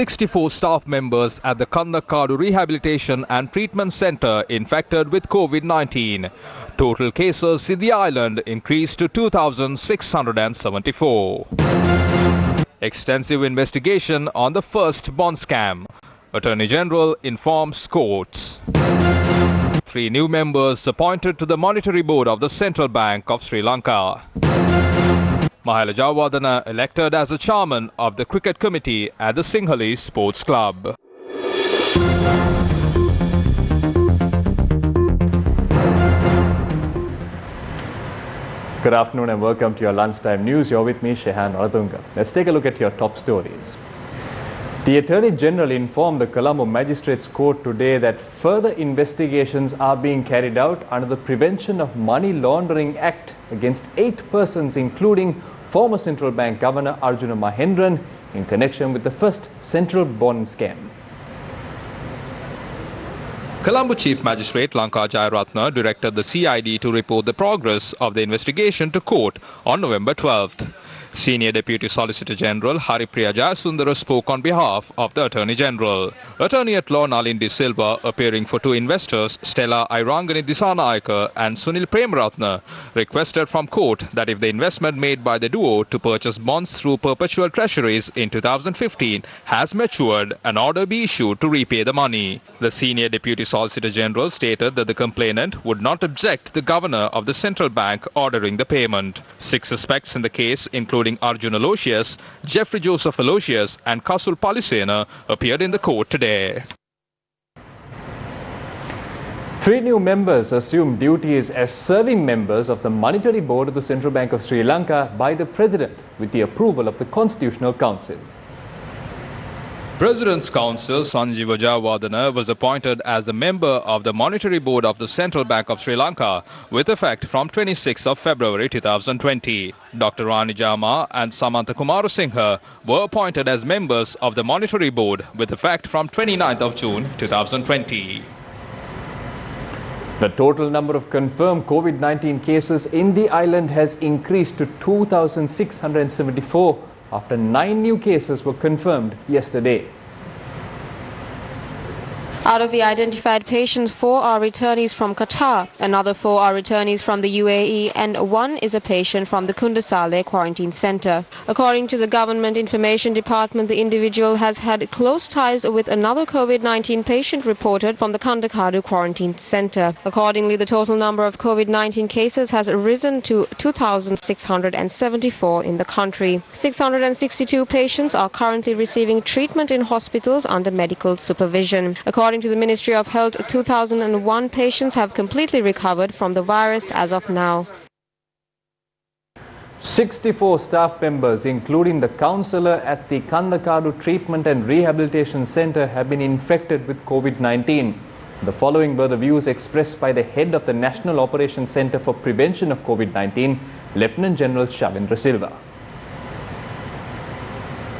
64 staff members at the Kandakadu Rehabilitation and Treatment Centre infected with COVID-19. Total cases in the island increased to 2,674. Extensive investigation on the first bond scam. Attorney General informs courts. 3 new members appointed to the Monetary Board of the Central Bank of Sri Lanka. Mahela Jayawardena elected as the chairman of the cricket committee at the Sinhalese Sports Club. Good afternoon and welcome to your lunchtime news. You're with me, Shehan Oradunga. Let's take a look at your top stories. The Attorney General informed the Colombo Magistrates Court today that further investigations are being carried out under the Prevention of Money Laundering Act against 8 persons, including former Central Bank Governor Arjuna Mahendran, in connection with the first central bond scam. Colombo Chief Magistrate Lanka Jayaratna directed the CID to report the progress of the investigation to court on November 12th. Senior Deputy Solicitor General Haripriya Jayasundara spoke on behalf of the Attorney General. Attorney at Law Nalin De Silva, appearing for 2 investors, Stella Irangani Disanayaka and Sunil Premaratna, requested from court that if the investment made by the duo to purchase bonds through perpetual treasuries in 2015 has matured, an order be issued to repay the money. The Senior Deputy Solicitor General stated that the complainant would not object the Governor of the Central Bank ordering the payment. 6 suspects in the case, including Arjun Aloysius, Jeffrey Joseph Aloysius and Kasul Palisena, appeared in the court today. 3 new members assumed duties as serving members of the Monetary Board of the Central Bank of Sri Lanka by the President with the approval of the Constitutional Council. President's Counsel Sanjeeva Jayawardena was appointed as the member of the Monetary Board of the Central Bank of Sri Lanka with effect from 26th of February 2020. Dr. Rani Jama and Samantha Kumarasinghe were appointed as members of the Monetary Board with effect from 29th of June 2020. The total number of confirmed COVID-19 cases in the island has increased to 2,674 after 9 new cases were confirmed yesterday. Out of the identified patients, 4 are returnees from Qatar, another 4 are returnees from the UAE, and 1 is a patient from the Kundasale quarantine centre. According to the Government Information Department, the individual has had close ties with another COVID-19 patient reported from the Kandakadu quarantine centre. Accordingly, the total number of COVID-19 cases has risen to 2,674 in the country. 662 patients are currently receiving treatment in hospitals under medical supervision. According to the Ministry of Health, 2,001 patients have completely recovered from the virus as of now. 64 staff members, including the counsellor at the Kandakadu Treatment and Rehabilitation Centre, have been infected with COVID-19. The following were the views expressed by the head of the National Operations Centre for Prevention of COVID-19, Lieutenant General Shavindra Silva.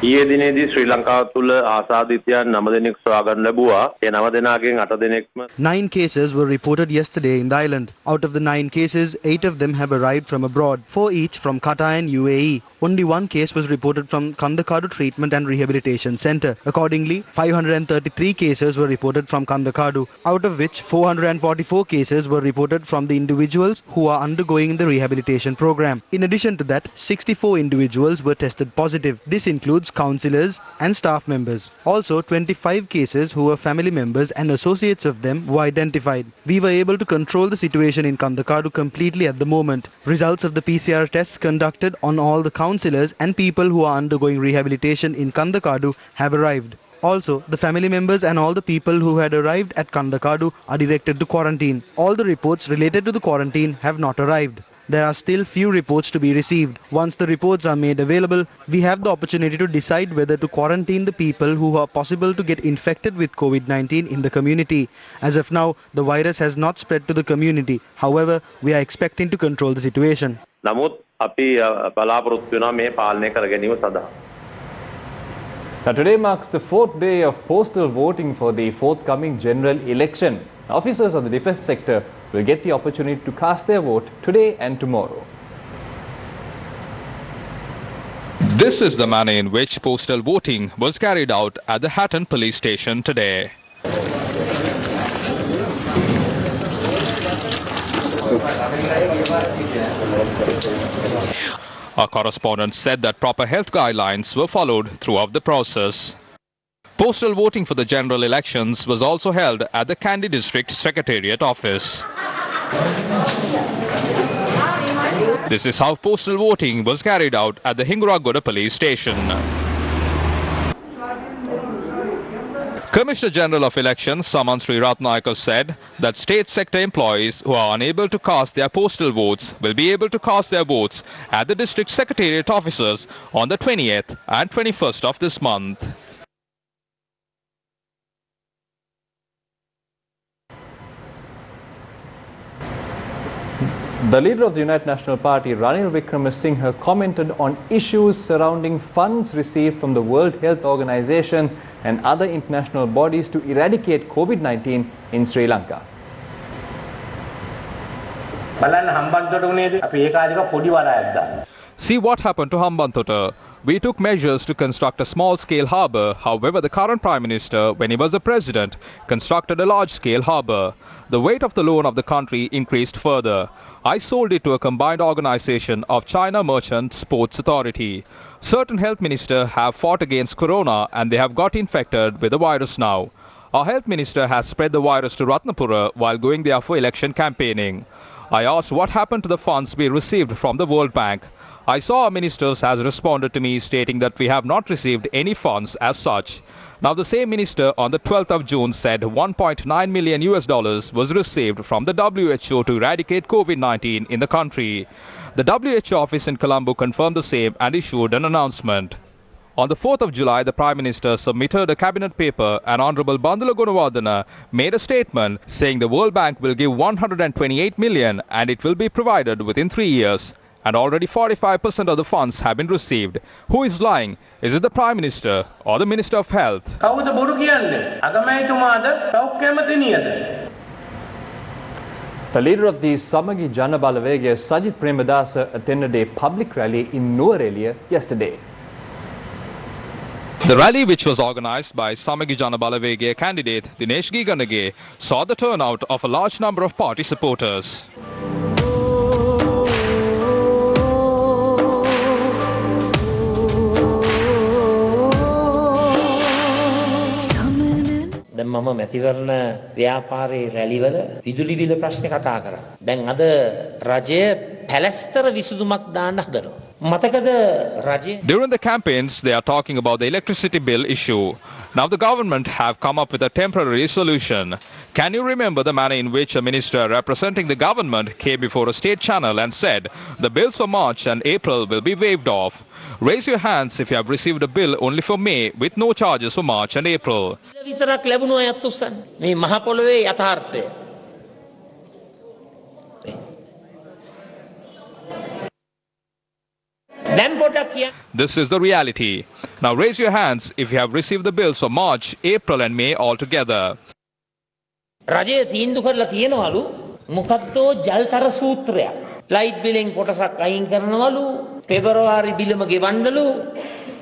ඊයේ දිනේදී ශ්‍රී ලංකාව තුළ ආසාදිතයන් 9 දෙනෙක් සොයාගන්න ලැබුවා. ඒ 9 දෙනාගෙන් 8 දෙනෙක්ම 9 cases were reported yesterday in the island. Out of the 9 cases, 8 of them have arrived from abroad, 4 each from Qatar and UAE. Only 1 case was reported from Kandakadu Treatment and Rehabilitation Centre. Accordingly, 533 cases were reported from Kandakadu, out of which 444 cases were reported from the individuals who are undergoing the rehabilitation program. In addition to that, 64 individuals were tested positive. This includes counsellors and staff members. Also, 25 cases who were family members and associates of them were identified. We were able to control the situation in Kandakadu completely at the moment. Results of the PCR tests conducted on all the counsellors and people who are undergoing rehabilitation in Kandakadu have arrived. Also, the family members and all the people who had arrived at Kandakadu are directed to quarantine. All the reports related to the quarantine have not arrived. There are still few reports to be received. Once the reports are made available, we have the opportunity to decide whether to quarantine the people who are possible to get infected with COVID-19 in the community. As of now, the virus has not spread to the community. However, we are expecting to control the situation. නමුත් අපි බලාපොරොත්තු වෙනවා මේ පාලනය කර ගැනීම සඳහා. Now today marks the 4th day of postal voting for the forthcoming general election. Officers of the defence sector will get the opportunity to cast their vote today and tomorrow. This is the manner in which postal voting was carried out at the Hatton police station today. Our correspondent said that proper health guidelines were followed throughout the process. Postal voting for the general elections was also held at the Kandy District Secretariat office. This is how postal voting was carried out at the Hinguragoda police station. Commissioner General of Elections Saman Sri Ratnayaka said that state sector employees who are unable to cast their postal votes will be able to cast their votes at the district secretariat offices on the 20th and 21st of this month. The leader of the United National Party, Ranil Wickremesinghe, commented on issues surrounding funds received from the World Health Organization and other international bodies to eradicate COVID-19 in Sri Lanka. See what happened to Hambantota. We took measures to construct a small-scale harbour. However, the current Prime Minister, when he was the President, constructed a large-scale harbour. The weight of the loan of the country increased further. I sold it to a combined organisation of China Merchant Sports Authority. Certain health ministers have fought against corona and they have got infected with the virus now. Our health minister has spread the virus to Ratnapura while going there for election campaigning. I asked what happened to the funds we received from the World Bank. I saw our ministers has responded to me stating that we have not received any funds as such. Now the same minister on the 12th of June said $1.9 million was received from the WHO to eradicate COVID-19 in the country. The WHO office in Colombo confirmed the same and issued an announcement. On the 4th of July, the Prime Minister submitted a cabinet paper and Honorable Bandula Gunawardena made a statement saying the World Bank will give $128 million and it will be provided within 3 years. And already 45% of the funds have been received. Who is lying? Is it the Prime Minister or the Minister of Health? The leader of the Samagi Jana Balawege, Sajith Premadasa, attended a public rally in Nuwara yesterday. The rally, which was organised by Samagi Jana Balawege candidate Dinesh Giganage, saw the turnout of a large number of party supporters. දැන් මම මැතිවරණ ව්‍යාපාරයේ රැලිවල විදුලි බිල ප්‍රශ්නේ කතා කරා. දැන් අද රජය පැලස්තර විසඳුමක් දාන්න හදනවා. මතකද රජය During the campaigns, they are talking about the electricity bill issue. Now the government have come up with a temporary solution. Can you remember the manner in which a minister representing the government came before a state channel and said the bills for March and April will be waived off? Raise your hands if you have received a bill only for May with no charges for March and April. විතරක් ලැබුණු අයත් උස්සන්න. මේ මහ පොළොවේ යථාර්ථය. දැන් පොඩක් කියන්න. This is the reality. Now raise your hands if you have received the bills for March, April and May altogether. රජය තීන්දුව කරලා තියෙනවලු මොකද්දෝ ජල්තර සූත්‍රයක්. ලයිට් බිලෙන් කොටසක් අයින් කරනවලු පෙබරවාරි බිලම ගෙවන්නලු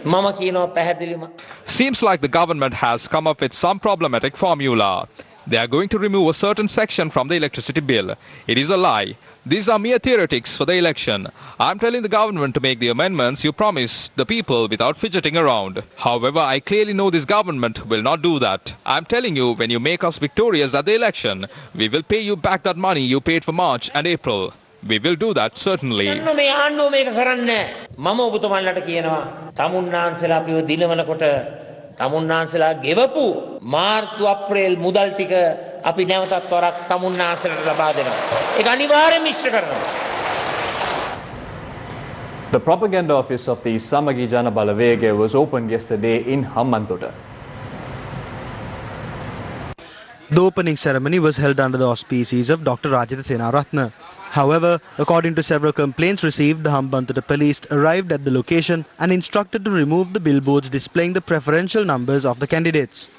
මම කියනවා පැහැදිලිම. Seems like the government has come up with some problematic formula. They are going to remove a certain section from the electricity bill. It is a lie. These are mere theoretics for the election. I'm telling the government to make the amendments you promised the people without fidgeting around. However, I clearly know this government will not do that. I'm telling you, when you make us victorious at the election, we will pay you back that money you paid for March and April. We will do that certainly. මේ ආණ්ඩුව මේක කරන්නේ මම ඔබතුමන්ලට කියනවා තමුන්නාන්සලා අපිව දිනවනකොට තමුන්නාන්සලා ගෙවපු මාර්තු අප්‍රේල් මුදල් ටික අපි නැවතත් වරක් තමුන්නාන්සලට ලබා දෙනවා. ඒක අනිවාර්යයෙන්ම ඉෂ්ට කරනවා. The propaganda office of the Samagi Jana Balawege was opened yesterday in Hambantota. The opening ceremony was held under the auspices of Dr. Rajitha Senaratne. However, according to several complaints received, the Hambantota police arrived at the location and instructed to remove the billboards displaying the preferential numbers of the candidates.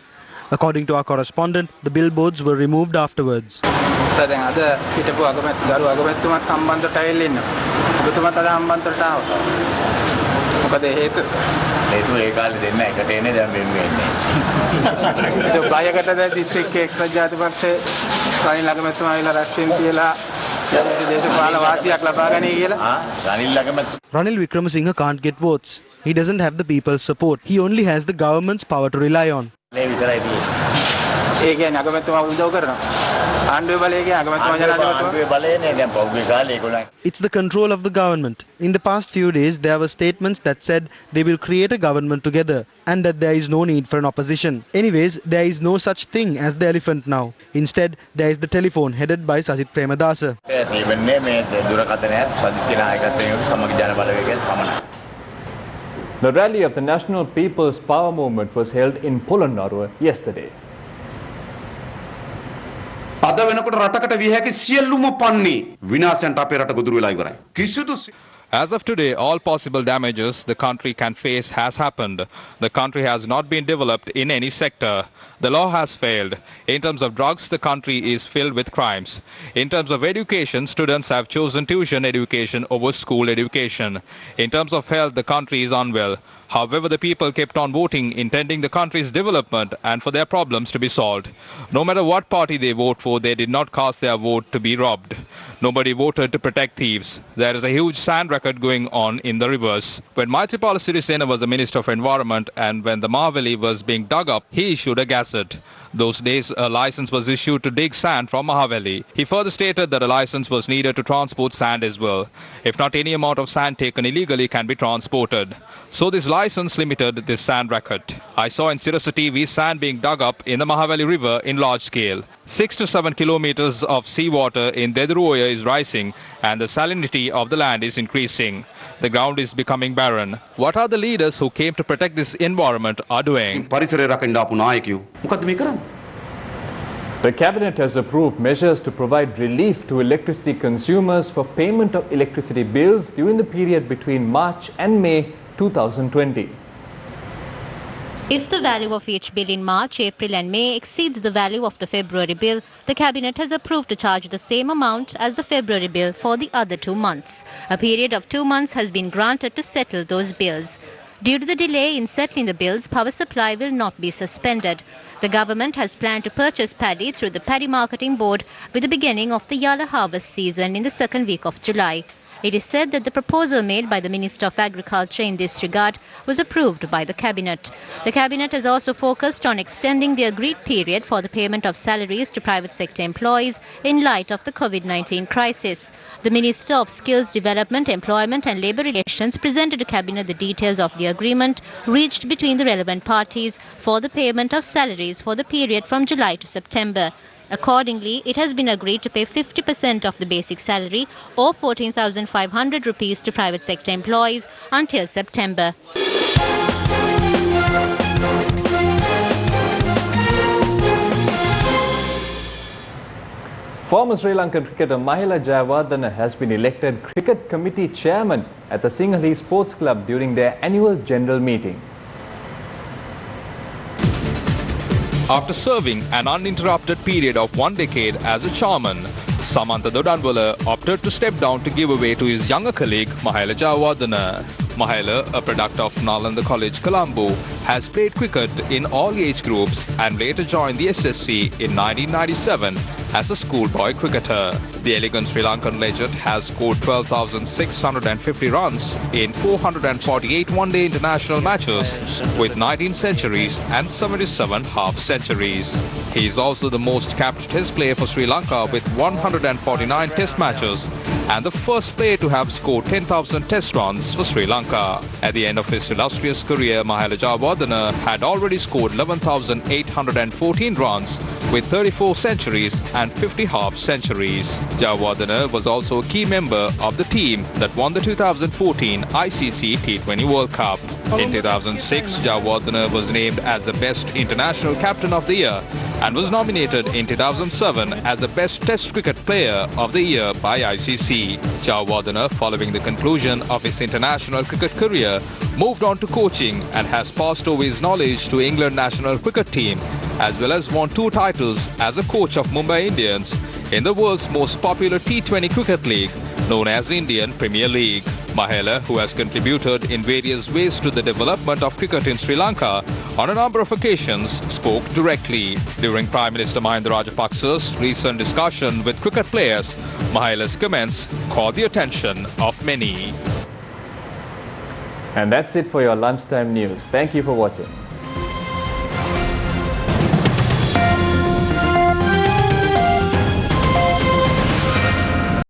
According to our correspondent, the billboards were removed afterwards. මොකද හේතුව? හේතුව ඒ කාලේ දෙන්න එකට එන්නේ දැන් වෙන්නේ. ඒක බයකට දැන් දිස්ත්‍රික්ක එක්සත් ජාතික පක්ෂයේ රනිල් අගමැතිතුමා ආවිලා රැස්වීම කියලා දේශපාලන වාසියක් ලබා ගනී කියලා. රනිල් අගමැති Ranil Wickramasinghe can't get votes. He doesn't have the people's support. He only has the government's power to rely on. ඒ කියන්නේ අගමැතිතුමා උදව් කරනවා. ආණ්ඩුවේ බලය කියන්නේ අගමැතිතුමා ජනාධිපතිතුමා. බලයනේ දැන් පෞද්ගලික කාලේ ඒගොල්ලන්. It's the control of the government. In the past few days, there were statements that said they will create a government together and that there is no need for an opposition. Anyways, there is no such thing as the elephant now. Instead, there is the telephone headed by Sajith Premadasa. එන්නේ මේ දුරකථනය සජිත් නායකත්වයෙන් සමග ජන බලවේගයෙන් පමණයි. The rally of the National People's Power Movement was held in Polonnaruwa yesterday. අද වෙනකොට රටකට විය හැකි සියලුම පන්නේ විනාශයන්ට අපේ රට ගොදුරු වෙලා ඉවරයි. කිසිදු As of today, all possible damages the country can face has happened. The country has not been developed in any sector. The law has failed. In terms of drugs, the country is filled with crimes. In terms of education, students have chosen tuition education over school education. In terms of health, the country is unwell. However, the people kept on voting, intending the country's development and for their problems to be solved. No matter what party they vote for, they did not cast their vote to be robbed. Nobody voted to protect thieves. There is a huge sand record going on in the rivers. When Maithripala Sirisena was the Minister of Environment and when the Mahaveli was being dug up, he issued a gazette. Those days, a license was issued to dig sand from Mahaveli. He further stated that a license was needed to transport sand as well. If not, any amount of sand taken illegally can be transported. So this license limited this sand record. I saw in Sirasa TV sand being dug up in the Mahaveli River in large scale. 6 to 7 kilometers of seawater in Dediruoya is rising and the salinity of the land is increasing. The ground is becoming barren. What are the leaders who came to protect this environment are doing? පරිසරය රකින්න ආපු නායකයෝ මොකද්ද මේ කරන්නේ? The cabinet has approved measures to provide relief to electricity consumers for payment of electricity bills during the period between March and May 2020. If the value of each bill in March, April and May exceeds the value of the February bill, the Cabinet has approved to charge the same amount as the February bill for the other 2 months. A period of 2 months has been granted to settle those bills. Due to the delay in settling the bills, power supply will not be suspended. The government has planned to purchase paddy through the Paddy Marketing Board with the beginning of the Yala harvest season in the second week of July. It is said that the proposal made by the Minister of Agriculture in this regard was approved by the Cabinet. The Cabinet has also focused on extending the agreed period for the payment of salaries to private sector employees in light of the COVID-19 crisis. The Minister of Skills Development, Employment and Labour Relations presented to Cabinet the details of the agreement reached between the relevant parties for the payment of salaries for the period from July to September. Accordingly, it has been agreed to pay 50% of the basic salary or 14,500 rupees to private sector employees until September. Former Sri Lankan cricketer Mahela Jayawardena has been elected Cricket Committee Chairman at the Sinhalese Sports Club during their annual general meeting. After serving an uninterrupted period of 1 decade as a chairman, Samantha Dodanwala opted to step down to give way to his younger colleague Mahela Jayawardena. Mahela, a product of Nalanda College, Colombo, has played cricket in all age groups and later joined the SSC in 1997 as a schoolboy cricketer. The elegant Sri Lankan legend has scored 12,650 runs in 448 one-day international matches with 19 centuries and 77 half-centuries. He is also the most capped test player for Sri Lanka with 149 test matches and the first player to have scored 10,000 test runs for Sri Lanka. At the end of his illustrious career, Mahela Jayawardena had already scored 11,814 runs with 34 centuries and 50 half-centuries. Jayawardena was also a key member of the team that won the 2014 ICC T20 World Cup. In 2006, Jayawardena was named as the best international captain of the year and was nominated in 2007 as the best test cricket player of the year by ICC. Jayawardena, following the conclusion of his international cricket career, moved on to coaching and has passed over his knowledge to England national cricket team, as well as won 2 titles as a coach of Mumbai Indians in the world's most popular T20 cricket league, known as Indian Premier League. Mahela, who has contributed in various ways to the development of cricket in Sri Lanka, on a number of occasions spoke directly. During Prime Minister Mahinda Rajapaksa's recent discussion with cricket players, Mahela's comments caught the attention of many. And that's it for your lunchtime news. Thank you for watching.